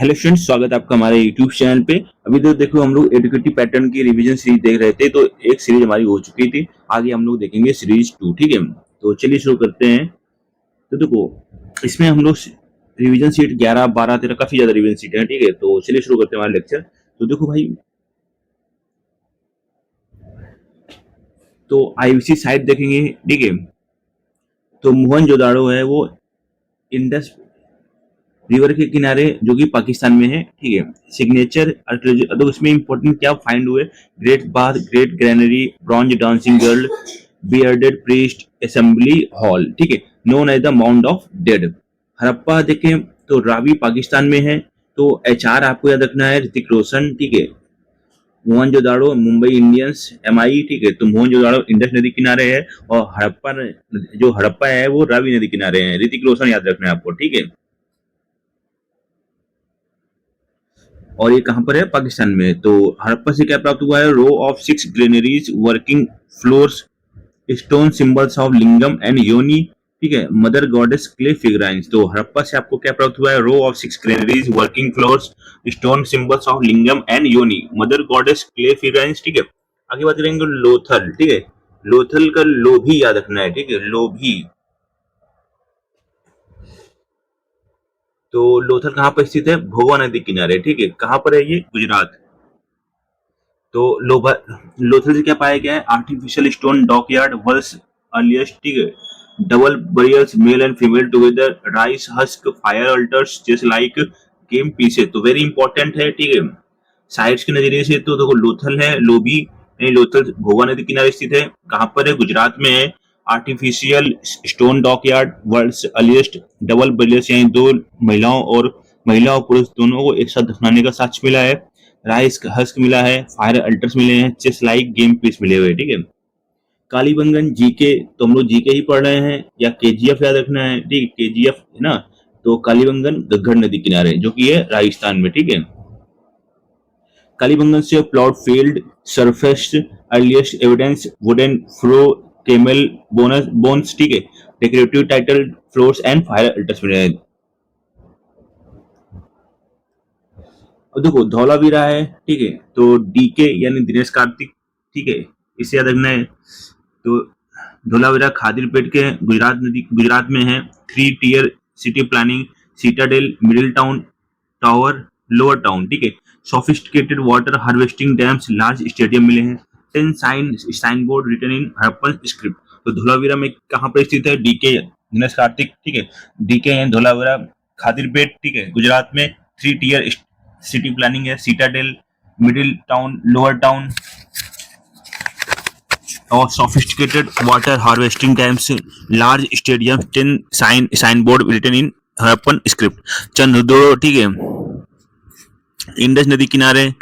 Hello students, स्वागत है आपका हमारे यूट्यूब चैनल पे। अभी तो देखो हम लोग एडुकेटिव पैटर्न की रिवीजन सीरीज देख रहे थे, तो एक सीरीज हमारी हो चुकी थी। आगे हम लोग देखेंगे सीरीज 2। ठीक है, तो चलिए शुरू करते हैं। तो देखो, इसमें हम लोग रिवीजन सीट 11, 12, 13 काफी ज्यादा रिवीजन सीट है। ठीक है, तो चलिए शुरू करते हैं हमारा लेक्चर। तो देखो भाई, तो आईवीसी साइट देखेंगे। ठीक है, तो मोहनजोदाड़ो है वो इंडस रिवर के किनारे जो कि पाकिस्तान में है। ठीक है, सिग्नेचर आर्कियोलॉजी, तो इसमें इंपॉर्टेंट क्या फाइंड हुए? Great bath, great granary, bronze dancing girl, bearded priest, assembly hall. ठीक है, known as the mount of dead. Harappa देखें तो रावी पाकिस्तान में है। तो एचआर आपको याद रखना है, ऋतिक रोशन। ठीक है, मोहनजोदाड़ो मुंबई इंडियंस, एमआई। ठीक है, तो मोहनजोदाड़ो इंडस नदी किनारे है, और हड़प्पा जो हड़प्पा है वो रावी नदी किनारे है। ऋतिक रोशन याद रखना है आपको। ठीक है, और ये कहां पर है? पाकिस्तान में। तो हड़प्पा से क्या प्राप्त हुआ है? Row of 6 granaries, working floors, stone symbols of lingam and yoni. ठीक है, मदर गॉडेस क्ले फिगराइंस। तो हड़प्पा से आपको क्या प्राप्त हुआ है? Row of 6 granaries, working floors, stone symbols of lingam and yoni, mother goddess clay figurines. ठीक है, आगे बात करेंगे लोथल। ठीक है, लोथल का लोभी याद रखना है। ठीक है, लोभी। तो लोथल कहाँ पर स्थित है? भोगवा नदी किनारे। ठीक है, कहाँ पर है ये? गुजरात। तो लोथल से क्या पाया गया है? Artificial stone dockyard, world's earliest. ठीक है, double barriers, male and female together, rice husk, fire altars just like game pieces. तो वेरी इंपॉर्टेंट है। ठीक है, साइट्स के नजरिए से तो देखो, लोथल है, लोबी नहीं, लोथल भोगा नदी किनारे स्थित है। कहां पर है? गुजरात में है। Artificial stone dockyard, world's earliest double barriers, यानी दो महिलाओं और पुरुष दोनों को एक साथ दफनाने का साक्ष्य मिला है। राइस हस्क मिला है, फायर अल्टर्स मिले हैं, चेस लाइक गेम पीस मिले हुए। ठीक है, कालीबंगन जीके, तो हम लोग जीके ही पढ़ रहे हैं, या केजीएफ याद रखना है। ठीक है, केजीएफ है ना। तो कालीबंगन गग्गड़ नदी किनारे, जो कि है राजस्थान में। ठीक है, कालीबंगन से plot field surface, earliest evidence wooden flow, camel bones. ठीक है, decorative title floors and fire altars मिले हैं। अब देखो, धौलावीरा है। ठीक है, तो डीके यानी दिनेश कार्तिक। ठीक है, इसे याद रखना है। तो धौलावीरा खादिरपेट के गुजरात में है। 3 tier city planning, citadel, middle town, tower, lower town. ठीक है, sophisticated water harvesting dams, large stadium मिले हैं। 10 sign board written in Harappan script. तो धौलावीरा में कहाँ पर स्थित है? डीके दिनेश कार्तिक। ठीक है, डीके है धौलावीरा खादिरपेट। ठीक है, गुजरात में। 3 टियर सिटी प्लानिंग है, citadel, middle town, lower town, और sophisticated water harvesting dams, large stadium, 10 sign board written in Harappan script. चंद्रदोड़ो। ठीक है, इंडस नदी किनारे,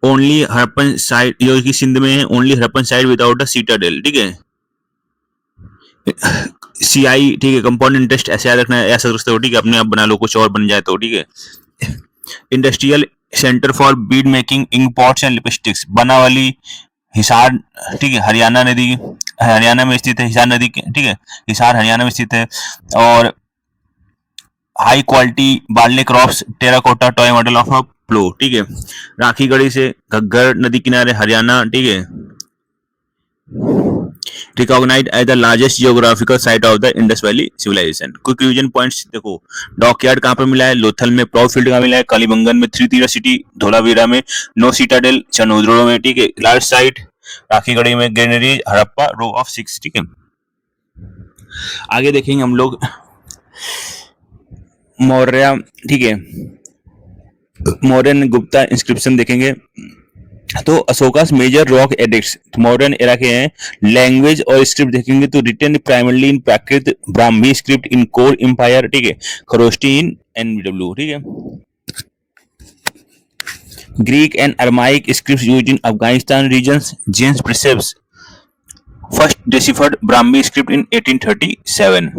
ओनली हड़प्पन साइड जो कि सिंध में है, only Harappan side without a citadel. ठीक है, सीआई। ठीक है, कंपाउंड इंटरेस्ट ऐसे याद रखना है, ऐसा रखते हो। ठीक है, अपने आप बना लो, कुछ और बन जाए तो। ठीक है, industrial centre for bead making, ink pots and lipsticks, Banawali, Hisar. ठीक है, हरियाणा में स्थित है, हिसार नदी। ठीक है, हिसार हरियाणा में स्थित है। और high quality barley crops, terracotta toy model of a plough. ठीक है, राखीगढ़ी से घग्गर नदी किनारे, हरियाणा। ठीक है, recognised as the largest geographical site of the Indus valley civilisation. Quick revision points देखो, डॉकयार्ड कहां पर मिला है? लोथल में। प्लॉट फील्ड कहां मिला है? कालीबंगन में। 3 टियर सिटी धौलावीरा में। नो सीटाडेल चनोद्रो में। ठीक है, लार्ज साइट राखीगढ़ी में, ग्रेनरी हड़प्पा, रो ऑफ 6। ठीक है, आगे देखेंगे हम लोग मौर्य। ठीक है, मौर्यन गुप्ता इंस्क्रिप्शन देखेंगे। तो Ashoka's major rock edicts modern era के हैं। लैंग्वेज और स्क्रिप्ट देखेंगे तो written primarily in Prakrit, Brahmi script in core empire. ठीक है, खरोष्टी इन एनडब्ल्यू। ठीक है, Greek and Aramaic script used in Afghanistan regions, James Prinsep's first deciphered Brahmi script in 1837।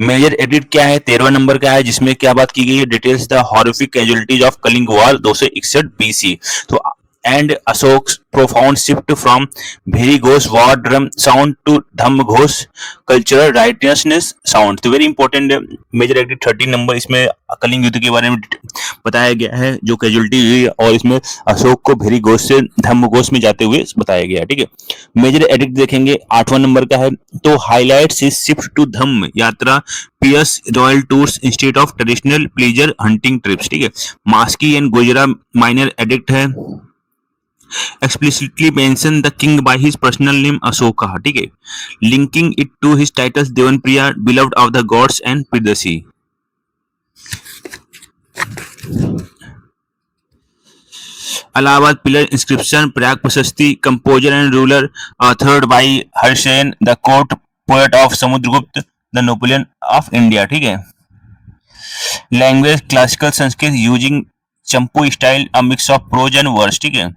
Major एडिट क्या है? 13वां नंबर का है, जिसमें क्या बात की गई है? Details the horrific casualties of Kalinga war 261 BC. तो and Ashok's profound shift from very ghosh war drum sound to dham ghosh cultural righteousness sound. तो very important major act 13 number, इसमें कलिंग युद्ध के बारे में बताया गया है जो कैजुअलिटी हुई, और इसमें अशोक को भेरी घोष से धम्म घोष में जाते हुए बताया गया है। ठीक है, मेजर एडिक्ट देखेंगे 8वां नंबर का है, तो highlights his shift to Dhamma yatra piers royal tours instead of traditional pleasure hunting trips. ठीक है, Maski and Gujarra minor edict है, explicitly mention the king by his personal name Ashoka, ठीक है, linking it to his titles Devanpriya, beloved of the gods and Pridasi. Allahabad pillar inscription, Prag Prashasti, composer and ruler, authored by Harshen, the court poet of Samudragupta, the Napoleon of India. ठीक है, language classical Sanskrit using Champu style, a mix of prose and verse. ठीक है,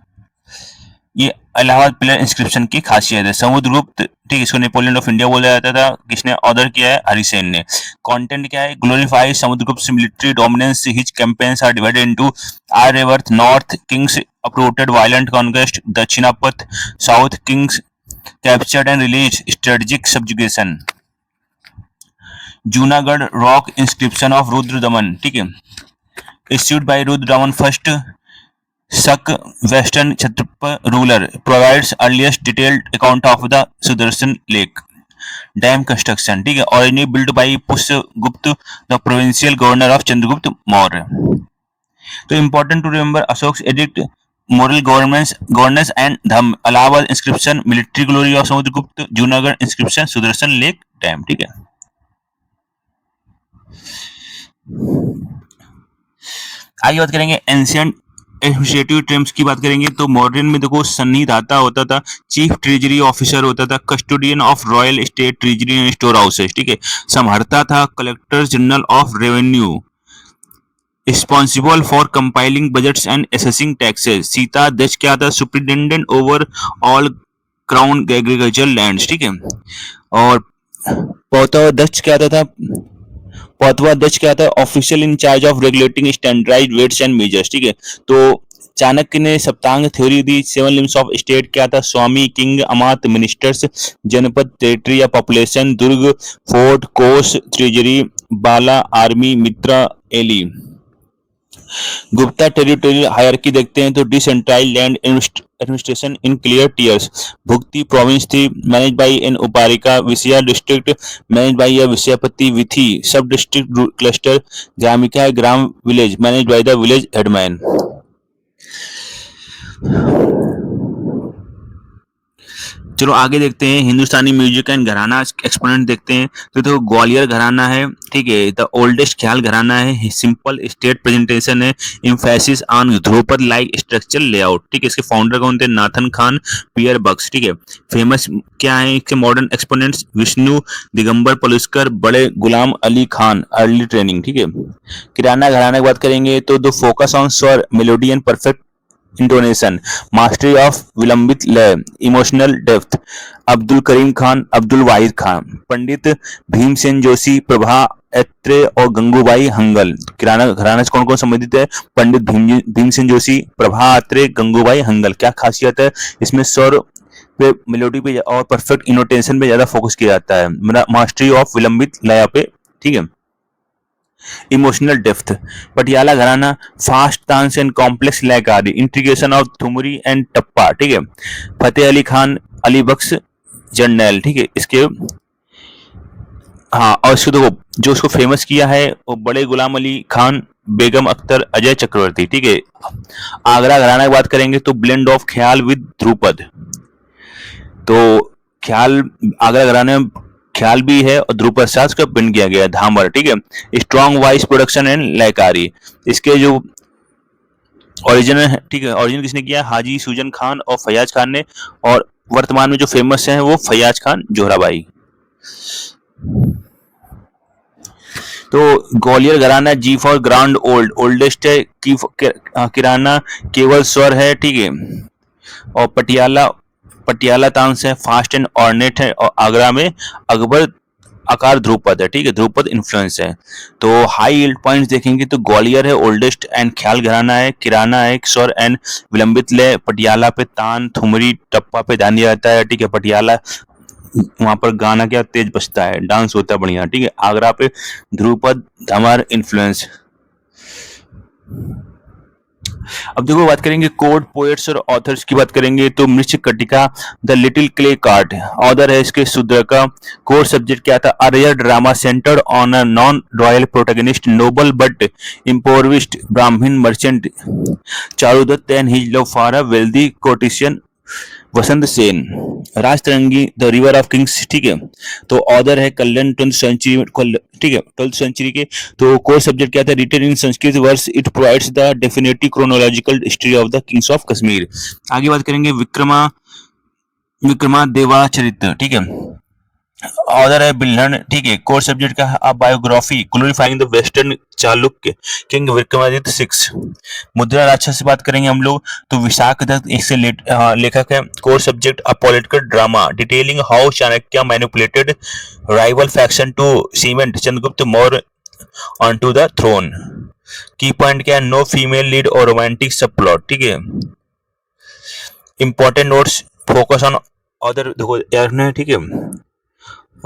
ये Allahabad pillar inscription की खासियत है। समुद्रगुप्त, ठीक, इसको नेपोलियन ऑफ इंडिया बोला जाता था। किसने ऑर्डर किया है? हरिसेन ने। कंटेंट क्या है? Glorify Samudragupta military dominance, his campaigns are divided into Aryavarta north, kings uprooted violent conquest, Dakshinapatha south, kings captured and release, strategic subjugation. Junagadh rock inscription of Rudradaman, ठीक है, issued by Rudradaman first Shaka western Kshatrapa ruler, provides earliest detailed account of the Sudarshan lake dam construction. ठीक है, originally build by Pushyagupta, the provincial governor of Chandragupta Maurya. तो important to remember Ashoka addict, moral governance and Dhamma, Allahabad inscription, military glory of Samudragupta, Junagadh inscription, Sudarshan lake dam. ठीक है, आगे बात करेंगे ancient administrative terms की बात करेंगे। तो मॉडर्न में देखो सन्निधाता होता था, चीफ ट्रेजरी ऑफिसर होता था, custodian of royal state treasury and store houses. ठीक है, संहर्ता था, collector general of revenue, responsible for compiling budgets and assessing taxes. सीता अध्यक्ष क्या था? Superintendent over all crown agriculture lands. ठीक है, और पौतवाध्यक्ष क्या था? पौतवाध्यक्ष क्या था? Official in charge of regulating standardised weights and measures. ठीक है, तो चाणक्य ने सप्तांग थ्योरी दी। 7 लिम्स ऑफ स्टेट क्या था? स्वामी, किंग, अमात, मिनिस्टर्स, जनपद, टेरिटरी या पॉपुलेशन, दुर्ग, फोर्ट, कोष, ट्रेजरी, बाला, आर्मी, मित्रा, एली। गुप्ता टेरिटोरियल हायरार्की देखते हैं तो decentralised land administration in clear tiers. भुक्ति प्रोविंस थी, मैनेज बाय एन उपारिका। विषया डिस्ट्रिक्ट, मैनेज बाय विषयापति। विथि सब डिस्ट्रिक्ट क्लस्टर। ग्रामिका ग्राम village, manage by the village headman. चलो आगे देखते हैं Hindustani music and gharana exponent देखते हैं। तो ग्वालियर घराना है, ठीक है, द ओल्डेस्ट ख्याल घराना है, सिंपल स्टेट प्रेजेंटेशन है, emphasis on Dhrupad like structure layout. ठीक है, इसके फाउंडर कौन थे? नाथन खान, पियर बक्स। ठीक है, फेमस क्या है इसके मॉडर्न एक्सपोनेंट्स? विष्णु, दिगंबर पलुस्कर, बड़े गुलाम अली खान, अर्ली ट्रेनिंग। ठीक है, किराना घराना की बात करेंगे तो द फोकस ऑन स्वर, melody and perfect intonation, mastery of विलंबित लय, इमोशनल डेप्थ। अब्दुल करीम खान, अब्दुल वाहिद खान। पंडित भीमसेन जोशी, प्रभा अत्रे और गंगूबाई हंगल। किराना घराना से कौन कौन संबंधित है? पंडित भीमसेन जोशी, प्रभा अत्रे, गंगूबाई हंगल। क्या खासियत है? इसमें स्वर पे, मेलोडी पे और परफेक्ट इनोटेशन पे ज्यादा फोकस किया जाता है, मास्टरी ऑफ विलंबित लय पे। ठीक है, emotional depth. Patiala gharana, fast dance and complex layakari, integration of thumri and tappa. ठीक है, फतेह अली खान, अली बख्श, जर्नैल। ठीक है, इसके हाँ, और इसको देखो जो उसको फेमस किया है वो बड़े गुलाम अली खान, बेगम अख्तर, अजय चक्रवर्ती। ठीक है, आगरा घराना की बात करेंगे तो ब्लेंड ऑफ ख्याल विद ध्रुपद। तो ख्याल आगरा घराने में ख्याल भी है और ध्रुपद साज का पिन किया गया है, धामर। ठीक है, स्ट्रॉन्ग वॉइस प्रोडक्शन एंड लयकारी। इसके जो ओरिजिन है, ठीक है, ओरिजिन किसने किया? हाजी सुजन खान और फैयाज खान ने, और वर्तमान में जो फेमस है वो फैयाज खान जोहराबाई। तो ग्वालियर घराना जी फॉर ग्रांड ओल्ड, ओल्डेस्ट है, किराना केवल स्वर है। ठीक है, और पटियाला तांस है, फास्ट एंड ऑर्नेट है, और आगरा में अकबर आकार ध्रुपद है, ठीक है, ध्रुपद इन्फ्लुएंस है। तो हाई यील्ड पॉइंट्स देखेंगे तो ग्वालियर है ओल्डेस्ट एंड ख्याल घराना है, किराना है, स्वर एंड विलंबित लय, पटियाला पे तान, थुमरी टप्पा पे ध्यान दिया जाता है, ठीक है, पटियाला वहां पर गाना क्या तेज बजता है, डांस होता है बढ़िया, ठीक है। आगरा पे ध्रुपद धमार इन्फ्लुएंस। अब देखो बात करेंगे कोड पोएट्स और ऑथर्स की बात करेंगे तो Mrichchhakatika the little clay cart author है इसके शूद्र का। कोर सब्जेक्ट क्या था, a rare drama centred on a non royal protagonist noble but impoverished Brahmin merchant Charudatta and his love for a wealthy courtesan Vasantasena. Rajatarangini the river of kings, ठीक है, तो author है कल्याण 12th century, ठीक है, 12th सेंचुरी के। तो कोर सब्जेक्ट क्या था, written in Sanskrit verse it provides the definitive chronological history of the kings of Kashmir. आगे बात करेंगे विक्रमादेवाचरित्र, ठीक है, ऑथर है बिल्हन, ठीक है। कोर सब्जेक्ट का है biography glorifying the western Chalukya king Vikramaditya 6। मुद्रा राक्षस से बात करेंगे हम लोग तो विशाख दत्त एक से लेखक है। Core subject a political drama detailing how Chanakya manipulated rival faction to cement Chandragupta Maurya onto the throne. Key point क्या है, नो फीमेल लीड और रोमांटिक सब प्लॉट, ठीक है। Important notes focus on author देखो यार, ठीक है,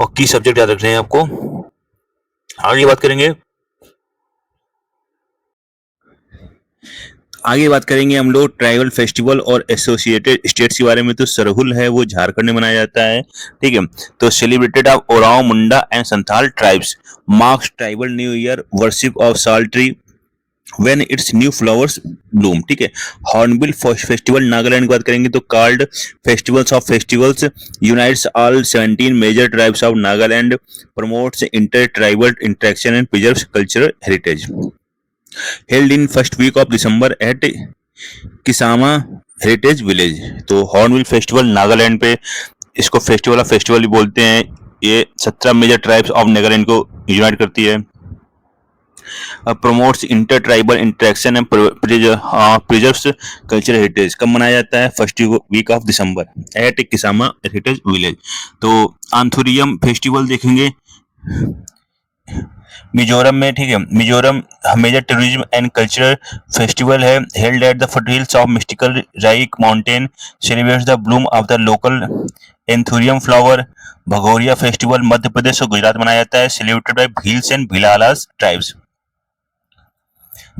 और की सब्जेक्ट याद रखने हैं आपको। आगे बात करेंगे हम लोग ट्राइबल फेस्टिवल और एसोसिएटेड स्टेट्स के बारे में। तो सरहुल है वो झारखंड में मनाया जाता है, ठीक है। तो celebrated of Oraon Munda and Santhal tribes marks tribal new year worship of sal tree when its new flowers bloom, ठीक है। हॉर्नबिल फेस्टिवल नागालैंड की बात करेंगे तो called festivals of festivals unites all 17 major tribes of Nagaland promotes inter tribal interaction and preserves cultural heritage. Held in first week of December at Kisama heritage village. तो Hornbill festival Nagaland पे इसको festival of festival भी बोलते हैं। ये 17 major tribes of Nagaland को unite करती है। Promotes inter tribal interaction and preserves cultural heritage. कब मनाया जाता है, first week of December at Kisama heritage village. तो आंथुरियम फेस्टिवल देखेंगे मिजोरम में, ठीक है। Mizoram major tourism and cultural festival है held at the foothills of mystical Reiek mountain celebrates the bloom of the local anthurium flower. Bhagoria festival Madhya Pradesh और गुजरात मनाया जाता है celebrated by Bhils and Bhilalas tribes.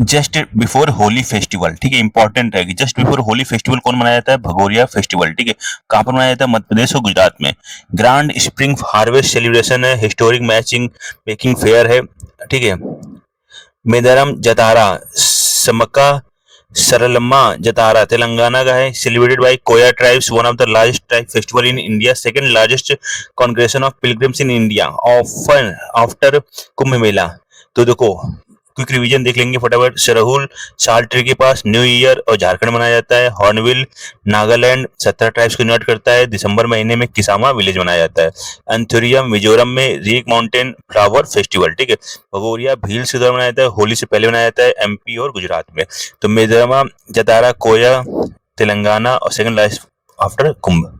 Just before Holi festival, ठीक है, इंपॉर्टेंट है कि जस्ट बिफोर होली फेस्टिवल कौन मनाया जाता है, भगोरिया फेस्टिवल, ठीक है। कहां पर मनाया जाता है, मध्य प्रदेश और गुजरात में। ग्रांड स्प्रिंग हार्वेस्ट सेलिब्रेशन है, हिस्टोरिक मैचिंग मेकिंग फेयर है, ठीक है। मेदरम जतारा समका सरलम्मा जतारा तेलंगाना का है celebrated by Koya tribes one of the largest tribe festival in India second largest congregation of pilgrims in India often after Kumbh Mela. तो देखो क्विक रिवीजन देख लेंगे फटाफट। सरहुल साल ट्री के पास न्यू ईयर और झारखंड मनाया जाता है। हॉर्नबिल नागालैंड 17 ट्राइब्स को यूनाइट करता है। दिसंबर महीने में किसामा विलेज मनाया जाता है। एंथुरियम मिजोरम में रीक माउंटेन फ्लावर फेस्टिवल, ठीक है। भगोरिया भील से मनाया जाता है, होली से पहले मनाया जाता है एमपी और गुजरात में। तो मिजोरम जतारा कोया तेलंगाना और सेकंड लास्ट आफ्टर कुंभ।